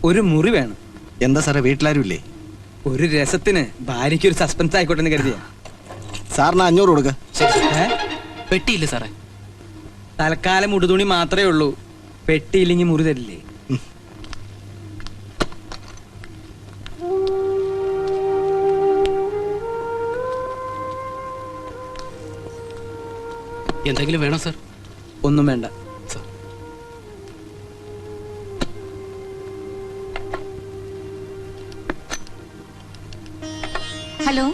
ഒരു മുറി വേണം. എന്താ സാറേ വീട്ടിലാരും ഇല്ലേ? ഒരു രസത്തിന് ഭാര്യയ്ക്ക് ഒരു സസ്പെൻസ് ആയിക്കോട്ടെ എന്ന് കരുതിയ. സാറിന് 500 കൊടുക്ക. പെട്ടിയില്ല സാറേ. തൽക്കാലം ഉടുതുണി മാത്രമേ ഉള്ളൂ. പെട്ടിയില്ലെങ്കിൽ മുറി തരില്ലേ? എന്തെങ്കിലും വേണോ സാർ? ഒന്നും വേണ്ട. ഹലോ,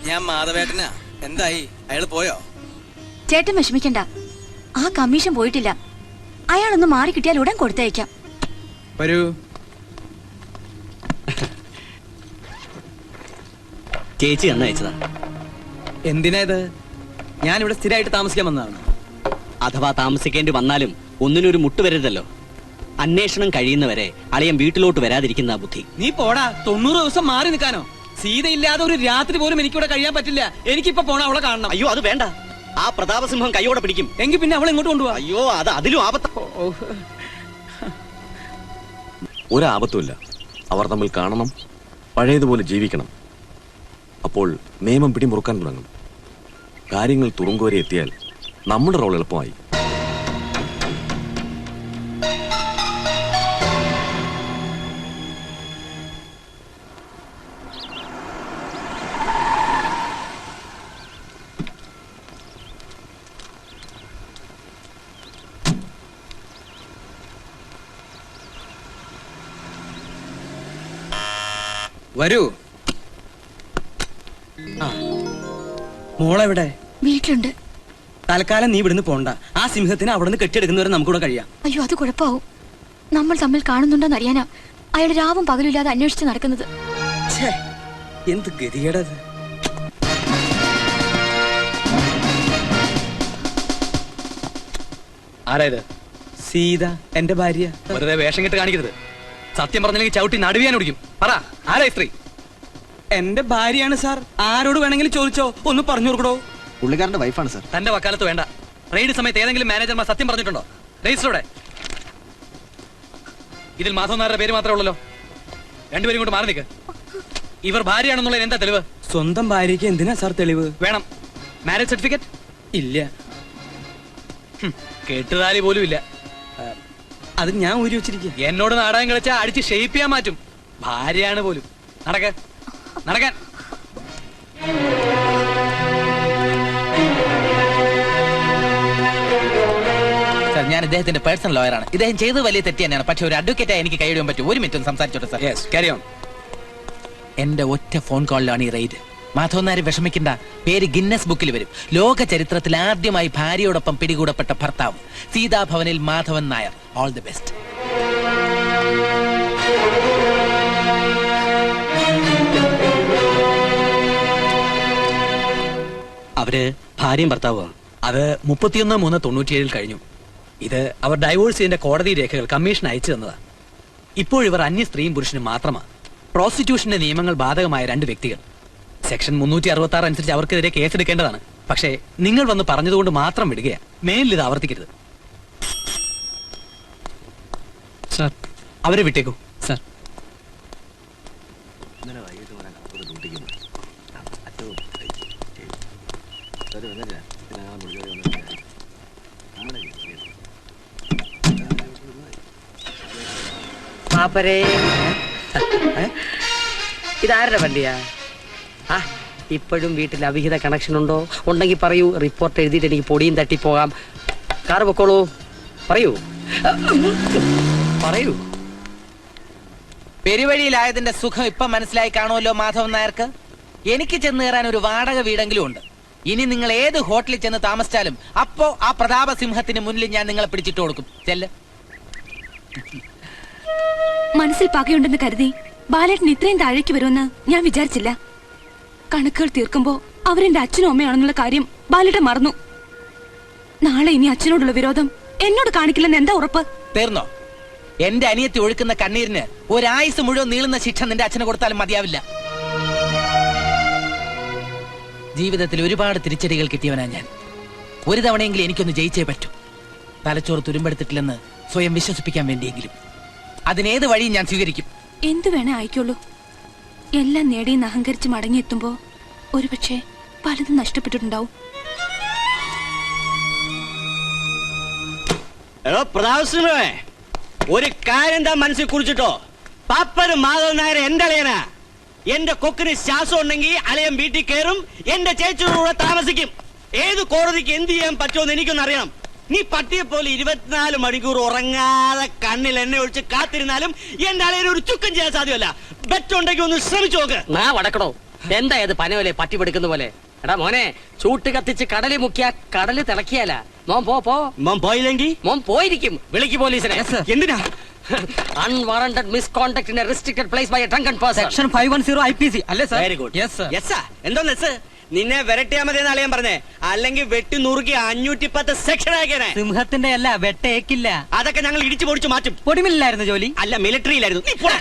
ഞാൻ മാധവേട്ടനാ. എന്തായി? അയാൾ പോയോ? ചേട്ടൻ വിഷമിക്കണ്ട, ആ കമ്മീഷൻ പോയിട്ടില്ല. അയാളൊന്ന് മാറി കിട്ടിയാൽ ഉടൻ കൊടുത്തയക്കാം. വരൂ. ചേച്ചി അയച്ചതാ. എന്തിനാ ഇത്? ഞാനിവിടെ സ്ഥിരമായിട്ട് താമസിക്കാൻ വന്നതാണ്. അഥവാ താമസിക്കേണ്ടി വന്നാലും ഒന്നിനൊരു മുട്ട് വരരുതല്ലോ. അന്വേഷണം കഴിയുന്നവരെ അളിയൻ വീട്ടിലോട്ട് വരാതിരിക്കുന്ന ബുദ്ധി. നീ പോടാ. 90 ദിവസം മാറി നിൽക്കാനോ? സീതയില്ലാതെ ഒരു രാത്രി പോലും എനിക്കിവിടെ കഴിയാൻ പറ്റില്ല. എനിക്കിപ്പോ പോണ അവളെ കാണണം. അയ്യോ അത് വേണ്ട. ആ പ്രതാപസിംഹം കൈയോടെ പിടിക്കും. എങ്കിൽ പിന്നെ അവളെ ഇങ്ങോട്ട് കൊണ്ടുപോവാ. അയ്യോ അത് അതിലും ആപത്ത. ഒരാപത്തുമില്ല. അവർ തമ്മിൽ കാണണം, പഴയതുപോലെ ജീവിക്കണം. അപ്പോൾ നിയമം പിടിമുറുക്കാൻ തുടങ്ങും. കാര്യങ്ങൾ തുറുങ്കുവരെ എത്തിയാൽ നമ്മുടെ റോൾ എളുപ്പമായി. വരൂ. മോളെവിടെ? വീട്ടിലുണ്ട്. തൽക്കാലം നീ ഇവിടുന്ന് പോണ്ട. ആ സിംഹത്തിന് അവിടെ നിന്ന് കെട്ടിയെടുക്കുന്നവരെ നമുക്കിവിടെ കഴിയാം. അയ്യോ അത് കുഴപ്പമാവും. നമ്മൾ തമ്മിൽ കാണുന്നുണ്ടോന്ന് അറിയാനാ അയാൾ രാവും പകലില്ലാതെ അന്വേഷിച്ച് നടക്കുന്നത്. എന്ത് ഗതികേടത്. ആരായത്? സീത, എന്റെ ഭാര്യ. വെറുതെ വേഷം കെട്ട് കാണിക്കരുത്. സത്യം പറഞ്ഞില്ലെങ്കിൽ ചവിട്ടി നടുവിയാൻ ഓടിക്കും. പറ, ആരാ സ്ത്രീ? എന്റെ ഭാര്യയാണ് സാർ. ആരോട് വേണമെങ്കിലും ചോദിച്ചോ. ഒന്ന് പറഞ്ഞു കൊടുക്കടോ. പുള്ളിക്കാരന്റെ വൈഫാണ് സാർ. തന്റെ വക്കാലത്ത് വേണ്ട. റെയ്ഡ് സമയത്ത് ഏതെങ്കിലും മാനേജർമാർ സത്യം പറഞ്ഞിട്ടുണ്ടോ? രജിസ്റ്ററോടെ ഇതിൽ മാധവൻ നായരുടെ പേര് മാത്രമേ ഉള്ളല്ലോ. രണ്ടുപേരും കൊണ്ട് മാറി നിൽക്ക്. ഇവർ ഭാര്യയാണെന്നുള്ളത് എന്താ തെളിവ്? സ്വന്തം ഭാര്യയ്ക്ക് എന്തിനാ സാർ തെളിവ്? വേണം. മാരേജ് സർട്ടിഫിക്കറ്റ് ഇല്ല. കെട്ടുതാലി പോലും ഇല്ല. അത് ഞാൻ ഊരി വെച്ചിരിക്കുക. എന്നോട് നാടകം കളിച്ചാൽ അടിച്ച് ഷേപ്പ് ചെയ്യാൻ മാറ്റും. ഭാര്യയാണ് പോലും. നടക്കാൻ. സാർ, ഞാൻ ഇദ്ദേഹത്തിന്റെ പേഴ്സണൽ ലോയറാണ്. ഇദ്ദേഹം ചെയ്തത് വലിയ തെറ്റ് തന്നെയാണ്. പക്ഷെ ഒരു അഡ്വക്കേറ്റായി എനിക്ക് കൈയിടാൻ പറ്റും. ഒരു മിനിറ്റ് ഒന്ന് സംസാരിച്ചോട്ടെ സാർ. Carry on. എന്റെ ഒറ്റ ഫോൺ കോളിലാണ് ഈ റെയ്ഡ്. മാധവൻ നായർ വിഷമിക്കണ്ട. പേര് ഗിന്നസ് ബുക്കിൽ വരും. ലോക ചരിത്രത്തിൽ ആദ്യമായി ഭാര്യയോടൊപ്പം പിടികൂടപ്പെട്ട ഭർത്താവ്. സീതാഭവനിൽ Madhavan Nair. All the best. അവര് ഭാര്യയും ഭർത്താവുമാണ്. അത് 31/3/97 കഴിഞ്ഞു. ഇത് അവർ ഡൈവോഴ്സ് ചെയ്തതിന്റെ കോടതി രേഖകൾ കമ്മീഷൻ അയച്ചു തന്നതാ. ഇപ്പോഴിവർ അന്യ സ്ത്രീയും പുരുഷനും മാത്രമാണ്. പ്രോസ്റ്റിറ്റ്യൂഷന്റെ നിയമങ്ങൾ ബാധകമായ 2 വ്യക്തികൾ. സെക്ഷൻ 366 അനുസരിച്ച് അവർക്കെതിരെ കേസെടുക്കേണ്ടതാണ്. പക്ഷേ നിങ്ങൾ വന്ന് പറഞ്ഞതുകൊണ്ട് മാത്രം വിടുകയാണ്. മേലിൽ ഇത് ആവർത്തിക്കരുത്. സാർ, അവരെ വിട്ടേക്കൂ. സാർ, ഇതാരുടെ വണ്ടിയാ? ഇപ്പോഴും വീട്ടിൽ അവിഹിത കണക്ഷൻ ഉണ്ടോ? ഉണ്ടെങ്കിൽ പറയൂ. റിപ്പോർട്ട് എഴുതിയിട്ട് എനിക്ക് പൊടിയും തട്ടിപ്പോകാം. കാറ് പൊക്കോളൂ. പറയൂ. പെരുവഴിയിലായതിന്റെ സുഖം ഇപ്പൊ മനസ്സിലായി കാണുമല്ലോ മാധവൻ നായർക്ക്. എനിക്ക് ചെന്ന് കയറാൻ ഒരു വാടക വീടെങ്കിലും ഉണ്ട്. ഇനി നിങ്ങൾ ഏത് ഹോട്ടലിൽ ചെന്ന് താമസിച്ചാലും അപ്പോ ആ പ്രതാപസിംഹത്തിന് മുന്നിൽ ഞാൻ നിങ്ങളെ പിടിച്ചിട്ട് കൊടുക്കും. ചെല്ല്. മനസ്സിൽ പകയുണ്ടെന്ന് കരുതി ബാലേട്ടൻ ഇത്രയും താഴേക്ക് വരുമെന്ന് ഞാൻ വിചാരിച്ചില്ല. കണക്കുകൾ തീർക്കുമ്പോ അവരെന്റെ അച്ഛനും അമ്മയാണെന്നുള്ള കാര്യം ബാലേട്ടൻ മറന്നു. നാളെ ഇനി അച്ഛനോടുള്ള വിരോധം എന്നോട് കാണിക്കില്ലെന്ന് എന്താ ഉറപ്പ്? തീർന്നോ? എന്റെ അനിയത്തി ഒഴുക്കുന്ന കണ്ണീരിന് ഒരായുസ് മുഴുവൻ നീളുന്ന ശിക്ഷ നിന്റെ അച്ഛന് കൊടുത്താലും മതിയാവില്ല. ജീവിതത്തിൽ ഒരുപാട് തിരിച്ചടികൾ കിട്ടിയവനാ ഞാൻ. ഒരു തവണയെങ്കിലും എനിക്കൊന്ന് ജയിച്ചേ പറ്റൂ. തലച്ചോറ് തുരുമ്പെടുത്തിട്ടില്ലെന്ന് സ്വയം വിശ്വസിപ്പിക്കാൻ വേണ്ടിയെങ്കിലും. അതിനേത് വഴിയും ഞാൻ സ്വീകരിക്കും. എന്തു വേണേ ആയിക്കോളൂ. എല്ലാം നേടിയെന്ന് അഹങ്കരിച്ച് മടങ്ങിയെത്തുമ്പോ ഒരുപക്ഷെ പലതും നഷ്ടപ്പെട്ടിട്ടുണ്ടാവും. പ്രതാപസിംഹേ, ഒരു കാര്യം താൻ മനസ്സിൽ കുറിച്ചിട്ടോ. പാപ്പന് മാധവൻ നായർ എന്റെ അളിയനാ. എന്റെ കൊക്കിന് ശ്വാസം ഉണ്ടെങ്കിൽ അളിയൻ വീട്ടിൽ കയറും, എന്റെ ചേച്ചിയുടെ കൂടെ താമസിക്കും. ഏത് കോടതിക്ക് എന്ത് ചെയ്യാൻ പറ്റുമെന്ന് എനിക്കൊന്ന് അറിയണം. നീ പട്ടിയെ പോലെ 24 മണിക്കൂർ ഉറങ്ങാതെ കണ്ണിൽ എണ്ണ ഒഴിച്ച് കാത്തിരുന്നാലും എന്റെ അളിയന് ഒരു ചുക്കം ചെയ്യാൻ സാധ്യമല്ല. ബെറ്റുണ്ടെങ്കിൽ ഒന്ന് ശ്രമിച്ചു നോക്ക്. നാ വടക്കണോ, എന്താ ഇത് പനവലെ പട്ടി പിടിക്കുന്ന പോലെ? എടാ മോനെ, ചൂട്ട് കത്തിച്ച് കടലിൽ മുക്കിയ കടല് തിളക്കിയാല. മോൻ പോ. മോൻ പോയില്ലെങ്കിൽ മോൻ പോയിരിക്കും. വിളിക്ക് പോലീസിനെ. എന്തിനാ? Unwarranted misconduct in a restricted place by a drunken person. Section 510 IPC അല്ലേ sir? Very good. Yes sir. Yes എന്തോന്ന് എസ്? നിന്നെ വരട്ടിയാ മതി എന്നാണ് ഞാൻ പറഞ്ഞേ. അല്ലെങ്കിൽ വെട്ടി നുറുക്കി 510 സെക്ഷൻ ആക്കിയനെ. സിംഹത്തിന്റെ അല്ല, വെട്ടേക്കില്ല. അതൊക്കെ ഞങ്ങൾ ഇടിച്ചു പൊടിച്ചു മാറ്റും. പൊടിമില്ലായിരുന്നു ജോലി. അല്ല, മിലിറ്ററിയിലായിരുന്നു. നീ പോടാ.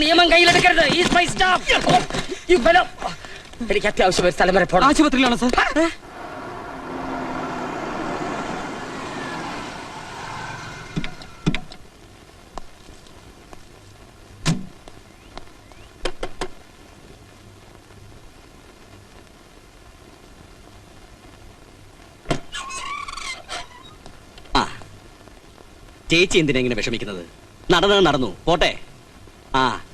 നിയമം കയ്യിലെടുക്കരുത്. He is my staff. You fellow. എനിക്ക് അത്യാവശ്യം ഒരു സ്ഥലം വരെ പോണം. ആശുപത്രിയിലാണ് സർ. ചേച്ചി എന്തിനാ ഇങ്ങനെ വിഷമിക്കുന്നത്? നടന്നു പോട്ടെ.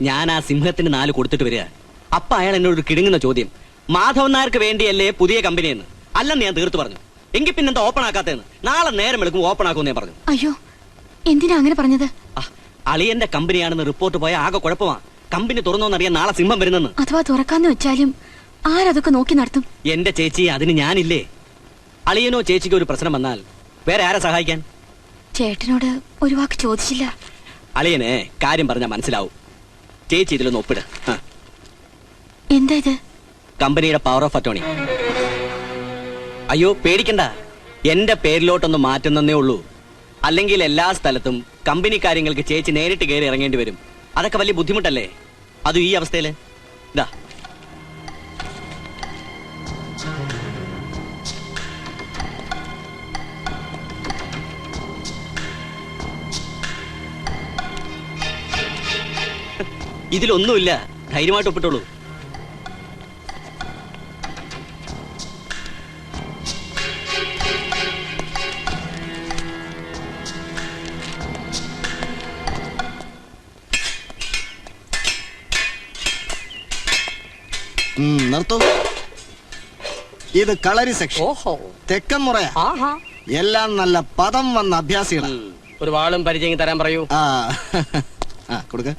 ഞാൻ ആ സിംഹത്തിന് 4 കൊടുത്തിട്ട് വരിക. അപ്പൊ അയാൾ എന്നോട് കിടുങ്ങുന്ന ചോദ്യം, മാധവൻ നായർക്ക് വേണ്ടിയല്ലേ പുതിയ കമ്പനിയെന്ന്. അല്ലെന്ന് ഞാൻ തീർത്തു പറഞ്ഞു. എങ്കിൽ പിന്നെന്താ ഓപ്പൺ ആക്കാത്തതെന്ന്. നാളെ നേരം എടുക്കും ഓപ്പൺ ആക്കുമെന്ന് ഞാൻ പറഞ്ഞു. അയ്യോ, എന്തിനാ അങ്ങനെ പറഞ്ഞത്? അളിയന്റെ കമ്പനിയാണെന്ന് റിപ്പോർട്ട് പോയ ആകെ കുഴപ്പമാ. കമ്പനി തുറന്നോന്നറിയാൻ നാളെ സിംഹം വരുന്നെന്ന്. അഥവാ തുറക്കാന്ന് വെച്ചാലും ആരതൊക്കെ നോക്കി നടത്തും? എന്റെ ചേച്ചി, അതിന് ഞാനില്ലേ. അളിയനോ ചേച്ചിക്കോ ഒരു പ്രശ്നം വന്നാൽ വേറെ ആരെ സഹായിക്കാൻ? ചേട്ടനോട് ഒരു വാക്ക് ചോദിച്ചില്ല. അളിയനെ കാര്യം പറഞ്ഞാൽ മനസ്സിലാവും. ചേച്ചി ഇതിലൊന്ന് ഒപ്പിട്. എന്താ ഇത്? കമ്പനിയുടെ പവർ ഓഫ് അറ്റോണി. അയ്യോ പേടിക്കണ്ട, എന്റെ പേരിലോട്ടൊന്ന് മാറ്റുന്നേ ഉള്ളൂ. അല്ലെങ്കിൽ എല്ലാ സ്ഥലത്തും കമ്പനി കാര്യങ്ങൾക്ക് ചേച്ചി നേരിട്ട് കയറി ഇറങ്ങേണ്ടി വരും. അതൊക്കെ വലിയ ബുദ്ധിമുട്ടല്ലേ? അതും ഈ അവസ്ഥയില്. ഇതാ ഇതിലൊന്നുമില്ല. ധൈര്യമായിട്ട് ഒപ്പിട്ടോളൂ. നിർത്തൂ. ഇത് കളരി സെക്ഷൻ. ഓഹോ, തെക്കൻ മുറയാ. ആഹാ. എല്ലാം നല്ല പദം വന്ന അഭ്യാസികളാ. ഒരു വാളും പരിചയം തരാൻ പറയൂ. കൊടുക്ക.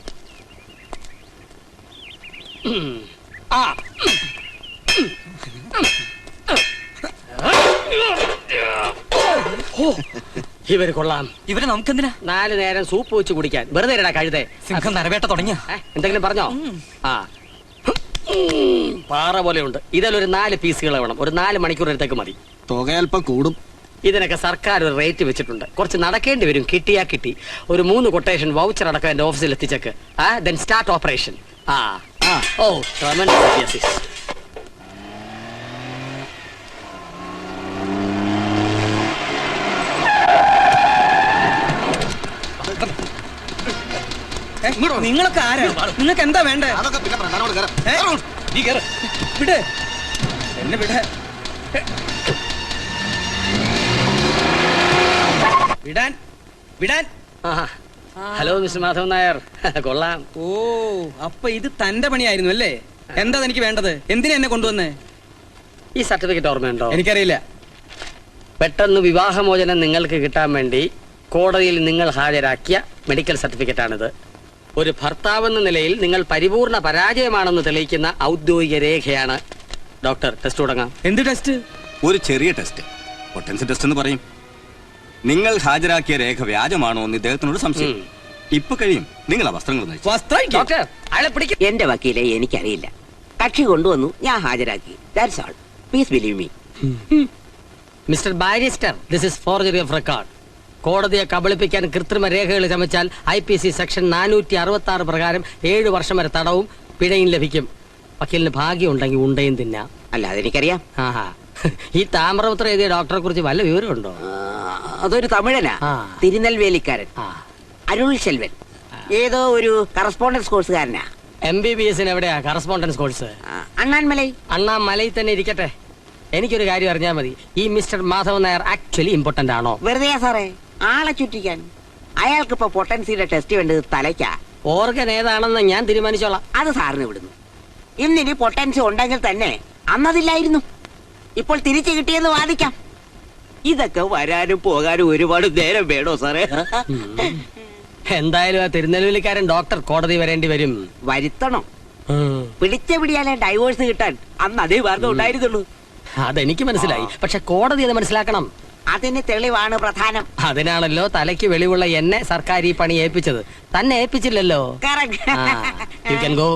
ഇവര് കൊള്ളാം. ഇവരെ നമുക്കെന്തിനാ? 4 നേരം സൂപ്പ് വെച്ച് കുടിക്കാൻ. വെറുതെ ഇരടാ കഴുതേ. സിംഹം നരവേട്ട തുടങ്ങിയ. എന്തെങ്കിലും പറഞ്ഞോ? പാറ പോലെയുണ്ട്. ഇതിലൊരു 4 പീസുകൾ വേണം. ഒരു 4 മണിക്കൂർ എടുത്തേക്ക് മതി. തുക അല്പം കൂടും. ഇതിനൊക്കെ സർക്കാർ ഒരു റേറ്റ് വെച്ചിട്ടുണ്ട്. കുറച്ച് നടക്കേണ്ടി വരും. കിട്ടിയാ കിട്ടി. ഒരു 3 കൊട്ടേഷൻ വൗച്ചർ അടക്കം എന്റെ ഓഫീസിൽ എത്തിച്ചേക്ക്. Then start operation. Oh tremendous. നിങ്ങളൊക്കെ ആരാ? നിങ്ങൾക്ക് എന്താ വേണ്ടേ? അതൊക്കെ പിന്നെ പ്രധാനോട് കയറാം. നീ കേറ്. വിട് എന്നെ, വിട. വിടാൻ. Hello mister Madhavan Nair. കൊള്ളാം. ഓ, അപ്പൊ ഇത് തന്റെ പണിയായിരുന്നു അല്ലേ? എന്താ എനിക്ക് വേണ്ടത്? എന്തിനാ എന്നെ കൊണ്ടുവന്നേ? ഈ സർട്ടിഫിക്കറ്റ് ഓർമ്മയുണ്ടോ? എനിക്കറിയില്ല. പെട്ടെന്ന് വിവാഹമോചനം നിങ്ങൾക്ക് കിട്ടാൻ വേണ്ടി കോടതിയിൽ നിങ്ങൾ ഹാജരാക്കിയ മെഡിക്കൽ സർട്ടിഫിക്കറ്റ് ആണിത്. ഒരു ഭർത്താവെന്ന നിലയിൽ നിങ്ങൾ പരിപൂർണ പരാജയമാണെന്ന് തെളിയിക്കുന്ന ഔദ്യോഗിക രേഖയാണ്. ഡോക്ടർ, ടെസ്റ്റ് തുടങ്ങാം. എന്ത് ടെസ്റ്റ്? ഒരു ചെറിയ ടെസ്റ്റ്, പൊട്ടൻസി ടെസ്റ്റ് എന്ന് പറയും. നിങ്ങൾ ഹാജരാക്കിയ രേഖ വ്യാജമാണോ എന്ന് ഇദ്ദേഹത്തിനോട് സംശയം. ഇപ്പൊ കഴിയും. നിങ്ങൾ ആ വസ്ത്രങ്ങൾ ഡോക്ടർ, അയാളെ പിടിക്കും. എന്റെ വക്കീലെ എനിക്കറിയില്ല. കക്ഷി കൊണ്ടുവന്നു, ഞാൻ ഹാജരാക്കി. That's all. Please believe me. Mister barrister, this is forgery of record. കോടതിയെ കബളിപ്പിക്കാൻ കൃത്രിമ രേഖകൾ ചമച്ചാൽ IPC സെക്ഷൻ 466 പ്രകാരം 7 വർഷം വരെ തടവും പിഴയും ലഭിക്കും. വക്കീലിന് ഭാഗ്യം ഉണ്ടെങ്കിൽ ഉണ്ടയും തിന്നാം. അല്ല, അതെനിക്കറിയാം. ഈ താമ്രപത്രം എഴുതിയ ഡോക്ടറെ കുറിച്ച് വല്ല വിവരമുണ്ടോ? അതൊരു തമിഴനാ, തിരുനെൽവേലിക്കാരൻ, അരുൾ ശെൽവൻ. ഏതോ ഒരു കറസ്പോണ്ടൻസ് കോഴ്സുകാരനാ. MBBS എവിടെയാ കറസ്പോണ്ടൻസ് കോഴ്സ്? അണ്ണാൻമലൈ. അണ്ണാമലയിൽ തന്നെ ഇരിക്കട്ടെ. എനിക്കൊരു കാര്യം അറിഞ്ഞാൽ മതി, ഈ mister Madhavan Nair actually important ആണോ? വെറുതെ സാറേ, ആളെ ചുറ്റിക്കാൻ. അയാൾക്ക് ഇപ്പൊ പൊട്ടൻസിയുടെ ടെസ്റ്റ് വേണ്ടത് തലയ്ക്കാ. ഓർഗൻ ഏതാണെന്ന് ഞാൻ തീരുമാനിച്ചോളാം. അത് സാറിന് വിടുന്നു. ഇന്നിനി പൊട്ടൻസി ഉണ്ടെങ്കിൽ തന്നെ അന്നതില്ലായിരുന്നു, ഇപ്പോൾ തിരിച്ചു കിട്ടിയെന്ന് വാദിക്കാം. ഇതൊക്കെ വരാനും പോകാനും ഒരുപാട് നേരം വേണോ സാറേ? എന്തായാലും ആ തിരുനെല്വേലിക്കാരൻ ഡോക്ടർ കോടതി വരേണ്ടി വരും. വരുത്തണം. പിടിച്ച പിടിയാലേ ഡൈവോഴ്സ് കിട്ടാൻ അന്ന് അതേ മാർഗം ഉണ്ടായിരുന്നുള്ളൂ. അതെനിക്ക് മനസ്സിലായി, പക്ഷെ കോടതി അത് മനസ്സിലാക്കണം. അതിന് തെളിവാണ് പ്രധാനം. അതിനാണല്ലോ തലയ്ക്ക് വെളിവുള്ള എന്നെ സർക്കാർ ഈ പണി ഏൽപ്പിച്ചത്. തന്നെ ഏൽപ്പിച്ചില്ലല്ലോ. Correct. You can go.